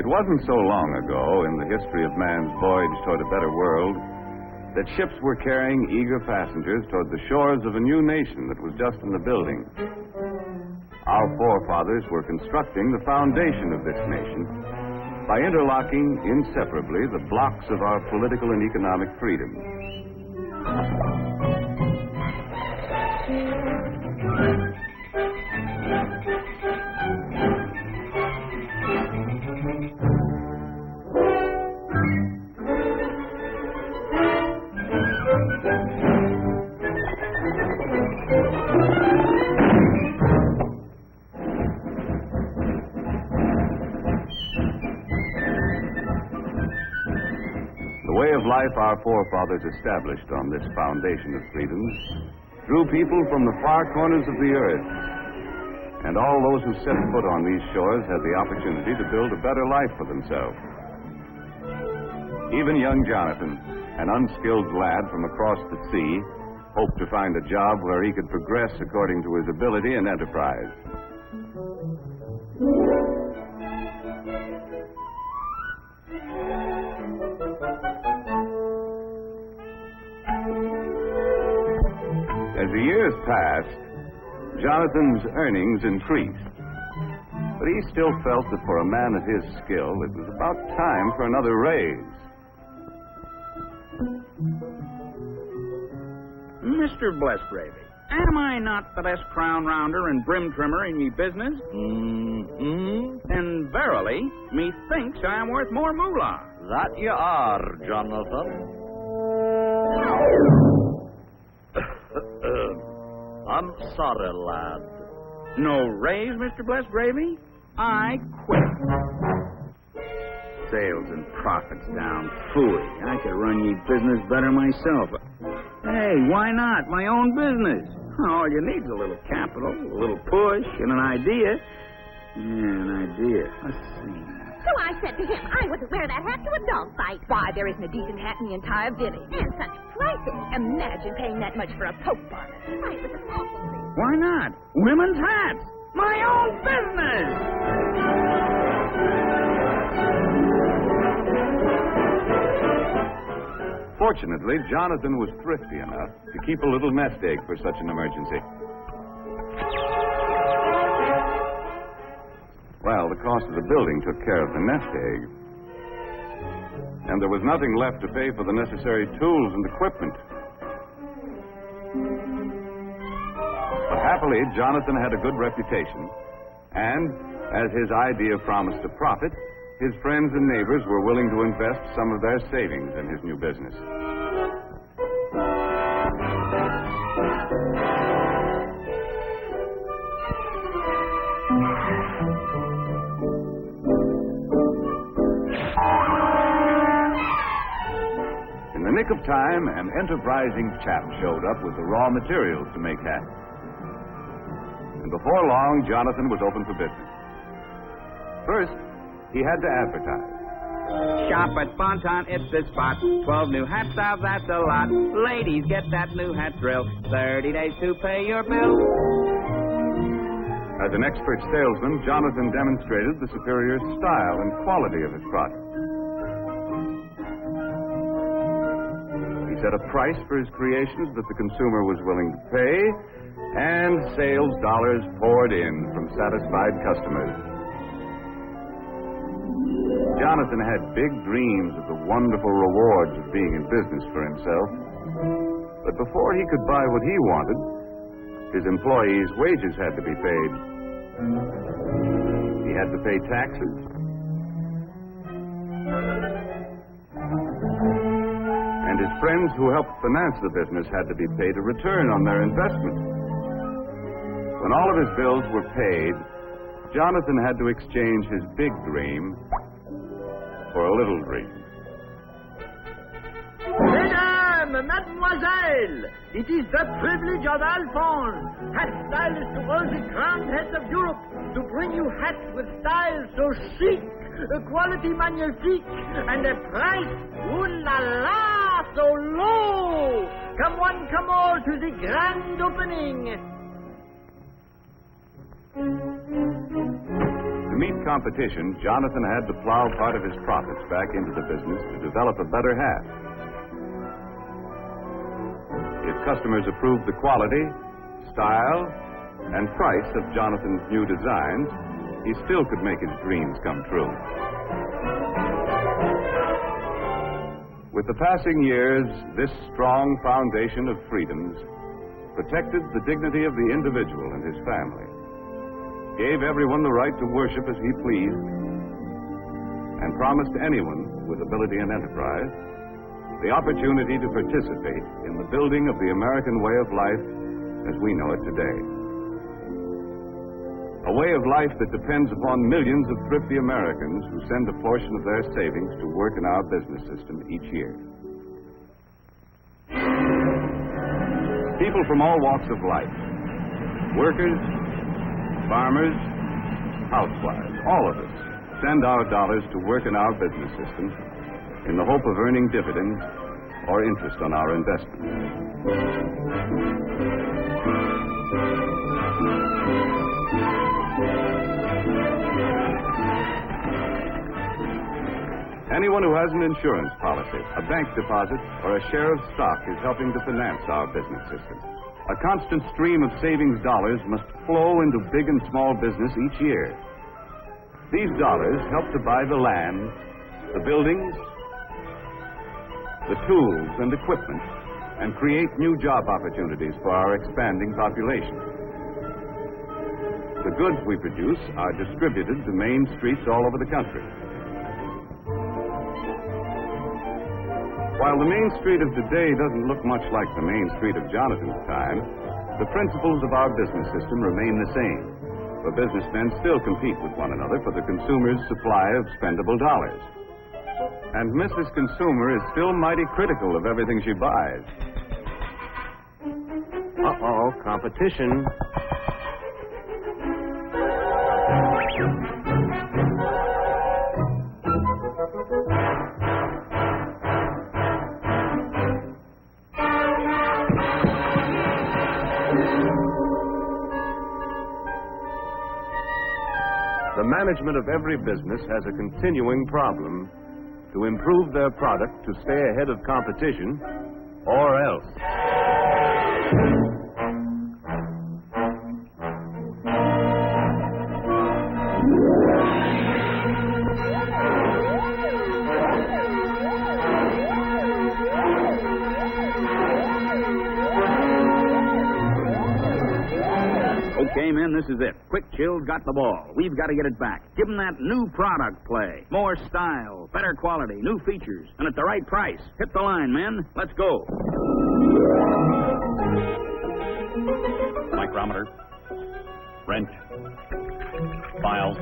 It wasn't so long ago in the history of man's voyage toward a better world that ships were carrying eager passengers toward the shores of a new nation that was just in the building. Our forefathers were constructing the foundation of this nation by interlocking inseparably the blocks of our political and economic freedoms. The way of life our forefathers established on this foundation of freedoms drew people from the far corners of the earth. And all those who set foot on these shores had the opportunity to build a better life for themselves. Even young Jonathan, an unskilled lad from across the sea, hoped to find a job where he could progress according to his ability and enterprise. As the years passed, Jonathan's earnings increased. But he still felt that for a man of his skill, it was about time for another raise. Mr. Blessgravy, am I not the best crown rounder and brim trimmer in ye business? And verily, methinks I am worth more moolah. That you are, Jonathan. I'm sorry, lad. No raise, Mr. Blessgravy? I quit. Sales and profits down. Phooey. I could run ye business better myself. Hey, why not? My own business. All you need is a little capital, a little push, and an idea. Yeah, an idea. Let's see. So I said to him, I wouldn't wear that hat to a dog fight. Why, there isn't a decent hat in the entire village. And such prices. Imagine paying that much for a poke bonnet. Why, it was an awful thing. Why not? Women's hats. My own business. Fortunately, Jonathan was thrifty enough to keep a little nest egg for such an emergency. Well, the cost of the building took care of the nest egg. And there was nothing left to pay for the necessary tools and equipment. But happily, Jonathan had a good reputation. And, as his idea promised a profit, his friends and neighbors were willing to invest some of their savings in his new business. In the nick of time, an enterprising chap showed up with the raw materials to make hats. And before long, Jonathan was open for business. First, he had to advertise. Shop at Bonton, it's the spot. 12 new hat styles, that's a lot. Ladies, get that new hat drill. 30 days to pay your bill. As an expert salesman, Jonathan demonstrated the superior style and quality of his product. He set a price for his creations that the consumer was willing to pay, and sales dollars poured in from satisfied customers. Jonathan had big dreams of the wonderful rewards of being in business for himself. But before he could buy what he wanted, his employees' wages had to be paid. He had to pay taxes. And his friends who helped finance the business had to be paid a return on their investment. When all of his bills were paid, Jonathan had to exchange his big dream for a little dream. Mesdames, mademoiselles, it is the privilege of Alphonse, hat stylist to all the grand heads of Europe, to bring you hats with styles so chic, a quality magnifique, and a price, ooh la la, so low. Come one, come all to the grand opening. To meet competition, Jonathan had to plow part of his profits back into the business to develop a better hat. If customers approved the quality, style, and price of Jonathan's new designs, he still could make his dreams come true. With the passing years, this strong foundation of freedoms protected the dignity of the individual and his family, gave everyone the right to worship as he pleased, and promised anyone with ability and enterprise the opportunity to participate in the building of the American way of life as we know it today. A way of life that depends upon millions of thrifty Americans who send a portion of their savings to work in our business system each year. People from all walks of life, workers, farmers, housewives, all of us send our dollars to work in our business system in the hope of earning dividends or interest on our investments. Anyone who has an insurance policy, a bank deposit, or a share of stock is helping to finance our business system. A constant stream of savings dollars must flow into big and small business each year. These dollars help to buy the land, the buildings, the tools and equipment, and create new job opportunities for our expanding population. The goods we produce are distributed to main streets all over the country. While the Main Street of today doesn't look much like the Main Street of Jonathan's time, the principles of our business system remain the same. For businessmen still compete with one another for the consumer's supply of spendable dollars. And Mrs. Consumer is still mighty critical of everything she buys. Uh-oh, competition. The management of every business has a continuing problem: to improve their product to stay ahead of competition, or else. Okay, men, this is it. Quick Chill's got the ball. We've got to get it back. Give them that new product play. More style, better quality, new features, and at the right price. Hit the line, men. Let's go. Micrometer, wrench, file,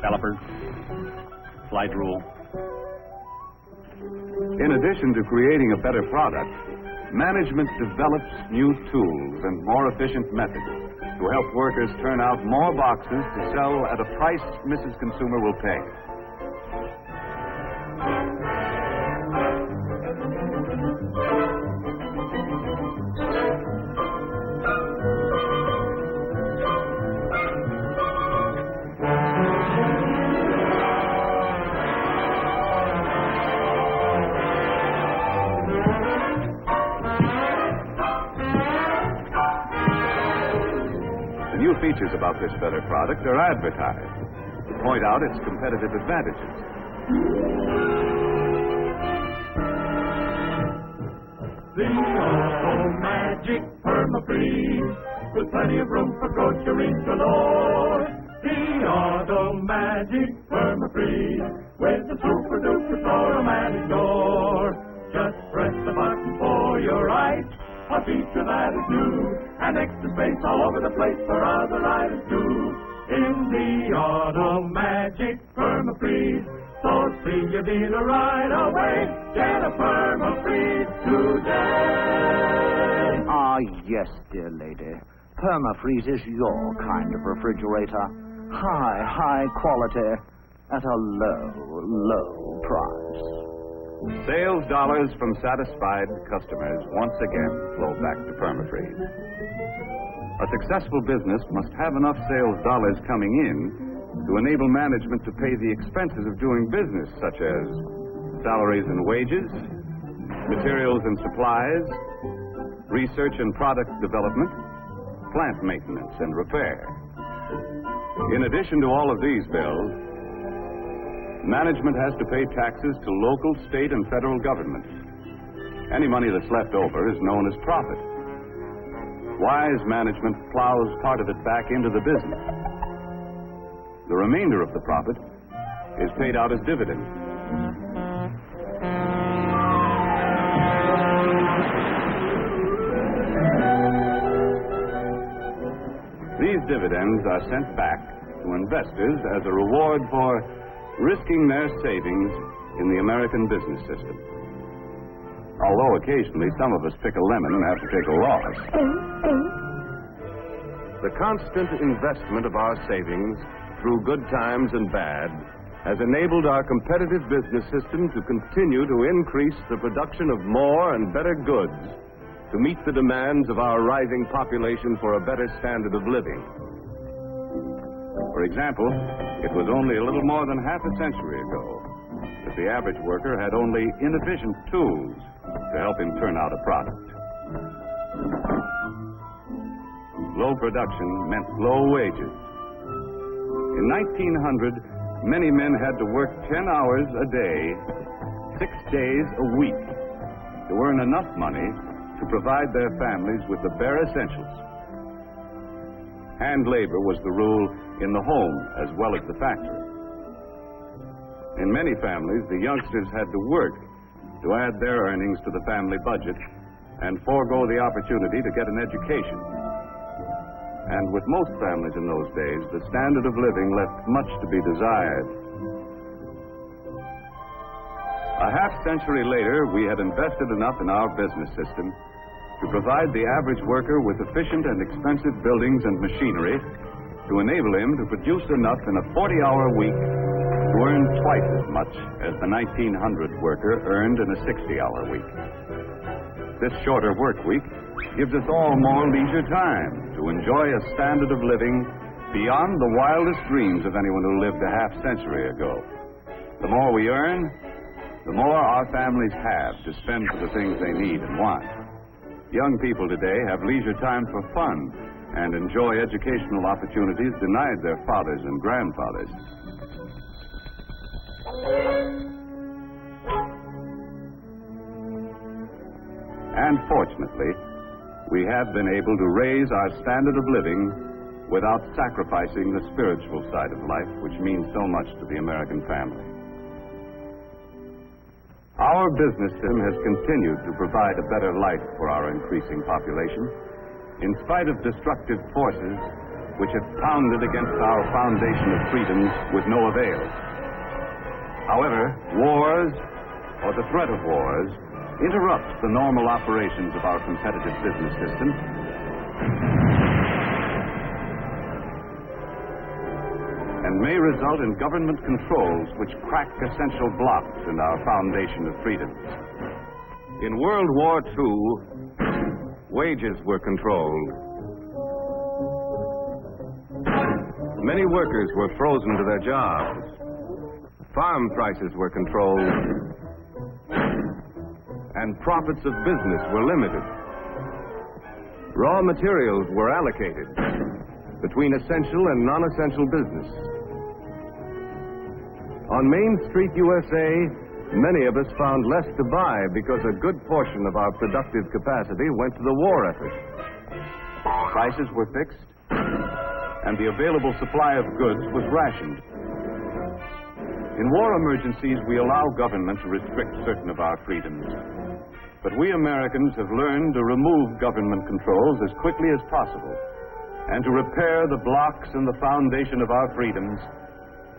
caliper, slide rule. In addition to creating a better product, management develops new tools and more efficient methods to help workers turn out more boxes to sell at a price Mrs. Consumer will pay. New features about this better product are advertised to point out its competitive advantages. The Auto-Magic Perma-Freeze, with plenty of room for groceries galore. The Auto-Magic Perma-Freeze, with the super-duper automatic door. Just press the button for your ice. A feature that is new, and extra space all over the place for other items too. In the Auto-Magic Perma-Freeze, so see your dealer right away. Get a Perma-Freeze today. Ah, yes, dear lady. Perma-Freeze is your kind of refrigerator. High quality at a low price. Sales dollars from satisfied customers once again flow back to Perma-Freeze. A successful business must have enough sales dollars coming in to enable management to pay the expenses of doing business, such as salaries and wages, materials and supplies, research and product development, plant maintenance and repair. In addition to all of these bills, management has to pay taxes to local, state, and federal governments. Any money that's left over is known as profit. Wise management plows part of it back into the business. The remainder of the profit is paid out as dividends. These dividends are sent back to investors as a reward for risking their savings in the American business system. Although occasionally some of us pick a lemon and have to take a loss. The constant investment of our savings through good times and bad has enabled our competitive business system to continue to increase the production of more and better goods to meet the demands of our rising population for a better standard of living. For example, it was only a little more than half a century ago that the average worker had only inefficient tools to help him turn out a product. Low production meant low wages. In 1900, many men had to work 10 hours a day, 6 days a week, to earn enough money to provide their families with the bare essentials. Hand labor was the rule in the home as well as the factory. In many families, the youngsters had to work to add their earnings to the family budget and forego the opportunity to get an education. And with most families in those days, the standard of living left much to be desired. A half century later, we had invested enough in our business system to provide the average worker with efficient and expensive buildings and machinery to enable him to produce enough in a 40-hour week to earn twice as much as the 1900 worker earned in a 60-hour week. This shorter work week gives us all more leisure time to enjoy a standard of living beyond the wildest dreams of anyone who lived a half century ago. The more we earn, the more our families have to spend for the things they need and want. Young people today have leisure time for fun and enjoy educational opportunities denied their fathers and grandfathers. And fortunately, we have been able to raise our standard of living without sacrificing the spiritual side of life, which means so much to the American family. Our business system has continued to provide a better life for our increasing population, in spite of destructive forces which have pounded against our foundation of freedoms with no avail. However, wars, or the threat of wars, interrupts the normal operations of our competitive business system. And may result in government controls which crack essential blocks in our foundation of freedoms. In World War II, wages were controlled. Many workers were frozen to their jobs. Farm prices were controlled. And profits of business were limited. Raw materials were allocated between essential and non-essential business. On Main Street, USA, many of us found less to buy because a good portion of our productive capacity went to the war effort. Prices were fixed, and the available supply of goods was rationed. In war emergencies, we allow government to restrict certain of our freedoms. But we Americans have learned to remove government controls as quickly as possible and to repair the blocks in the foundation of our freedoms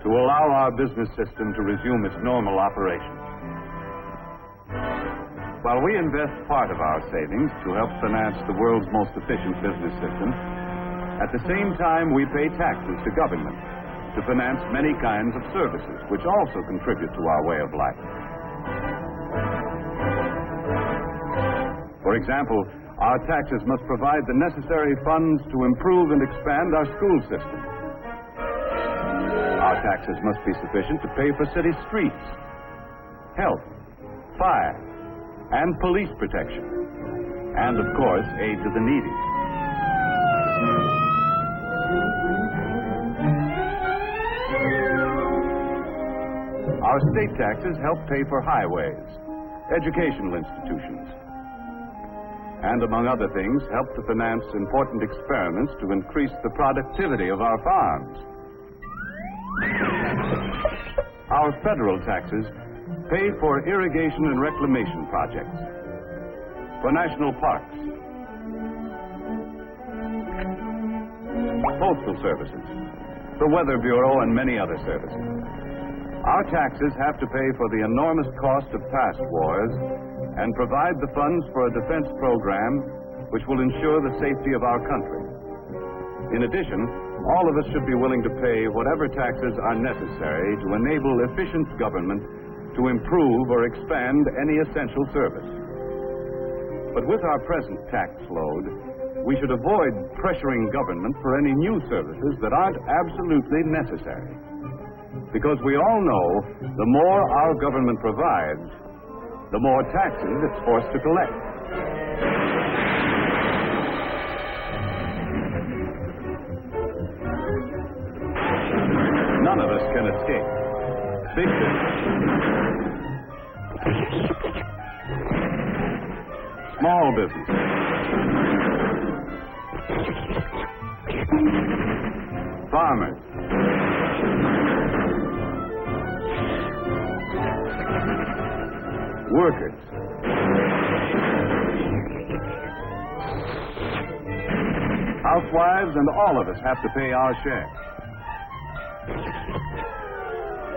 to allow our business system to resume its normal operations. While we invest part of our savings to help finance the world's most efficient business system, at the same time we pay taxes to government to finance many kinds of services, which also contribute to our way of life. For example, our taxes must provide the necessary funds to improve and expand our school system. taxes must be sufficient to pay for city streets, health, fire, and police protection, and, of course, aid to the needy. Our state taxes help pay for highways, educational institutions, and, among other things, help to finance important experiments to increase the productivity of our farms. Our federal taxes pay for irrigation and reclamation projects, for national parks, postal services, the Weather Bureau, and many other services. Our taxes have to pay for the enormous cost of past wars and provide the funds for a defense program which will ensure the safety of our country. In addition, all of us should be willing to pay whatever taxes are necessary to enable efficient government to improve or expand any essential service. But with our present tax load, we should avoid pressuring government for any new services that aren't absolutely necessary. Because we all know the more our government provides, the more taxes it's forced to collect. None of us can escape. Big business, small business, farmers, workers, housewives, and all of us have to pay our share.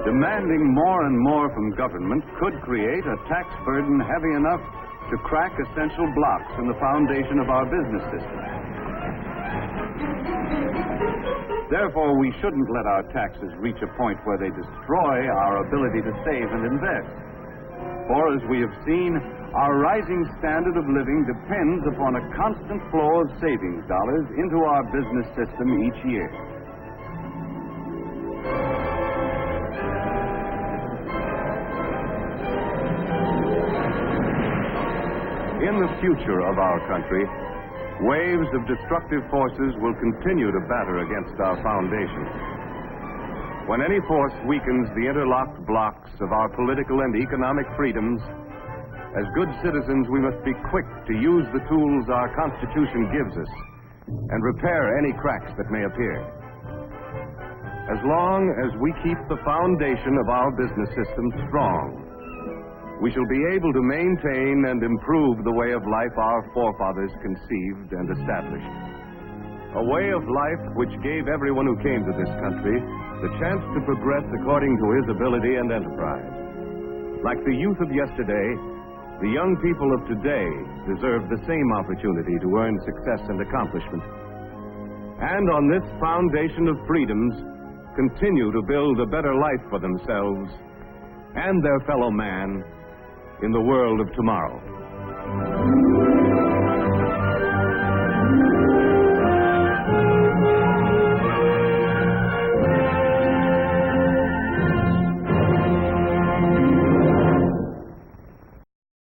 Demanding more and more from government could create a tax burden heavy enough to crack essential blocks in the foundation of our business system. Therefore, we shouldn't let our taxes reach a point where they destroy our ability to save and invest. For, as we have seen, our rising standard of living depends upon a constant flow of savings dollars into our business system each year. In the future of our country, waves of destructive forces will continue to batter against our foundations. When any force weakens the interlocked blocks of our political and economic freedoms, as good citizens, we must be quick to use the tools our Constitution gives us and repair any cracks that may appear. As long as we keep the foundation of our business system strong, we shall be able to maintain and improve the way of life our forefathers conceived and established. A way of life which gave everyone who came to this country the chance to progress according to his ability and enterprise. Like the youth of yesterday, the young people of today deserve the same opportunity to earn success and accomplishment. And on this foundation of freedoms, continue to build a better life for themselves and their fellow man in the world of tomorrow.